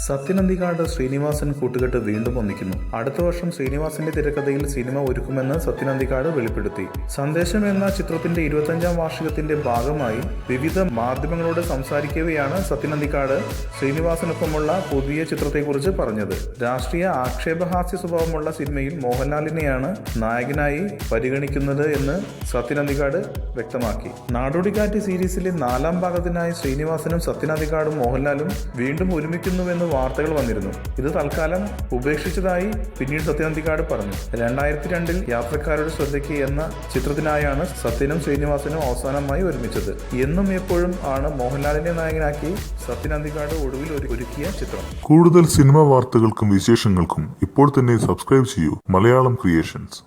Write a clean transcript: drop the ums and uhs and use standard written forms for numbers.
സത്യൻ അന്തിക്കാട് ശ്രീനിവാസൻ കൂട്ടുകെട്ട് വീണ്ടും ഒന്നിക്കുന്നു. അടുത്ത വർഷം ശ്രീനിവാസന്റെ തിരക്കഥയിൽ സിനിമ ഒരുക്കുമെന്ന് സത്യൻ അന്തിക്കാട് വെളിപ്പെടുത്തി. സന്ദേശം എന്ന ചിത്രത്തിന്റെ 25ാം വാർഷികത്തിന്റെ ഭാഗമായി വിവിധ മാധ്യമങ്ങളോട് സംസാരിക്കവെയാണ് സത്യൻ അന്തിക്കാട് ശ്രീനിവാസനൊപ്പമുള്ള പുതിയ ചിത്രത്തെക്കുറിച്ച് പറഞ്ഞത്. രാഷ്ട്രീയ ആക്ഷേപഹാസ്യ സ്വഭാവമുള്ള സിനിമയിൽ മോഹൻലാലിനെയാണ് നായകനായി പരിഗണിക്കുന്നത് എന്ന് സത്യൻ അന്തിക്കാട് വ്യക്തമാക്കി. നാടോടിക്കാറ്റ് സീരീസിലെ 4ാം ഭാഗത്തിനായി ശ്രീനിവാസനും സത്യൻ അന്തിക്കാടും മോഹൻലാലും വീണ്ടും ഒരുമിക്കുന്നുവെന്ന് വാർത്തകൾ വന്നിരുന്നു. ഇത് തൽക്കാലം ഉപേക്ഷിച്ചതായി പിന്നീട് സത്യൻ അന്തിക്കാട് പറഞ്ഞു. 2002-ൽ യാത്രക്കാരുടെ ശ്രദ്ധയ്ക്ക് എന്ന ചിത്രത്തിനായാണ് സത്യനും ശ്രീനിവാസനും അവസാനമായി ഒരുമിച്ചത്. എന്നും എപ്പോഴും ആണ് മോഹൻലാലിനെ നായകനാക്കി സത്യൻ അന്തിക്കാട് ഒടുവിൽ ഒരുക്കിയ ചിത്രം. കൂടുതൽ സിനിമാ വാർത്തകൾക്കും വിശേഷങ്ങൾക്കും ഇപ്പോൾ തന്നെ സബ്സ്ക്രൈബ് ചെയ്യൂ മലയാളം ക്രിയേഷൻസ്.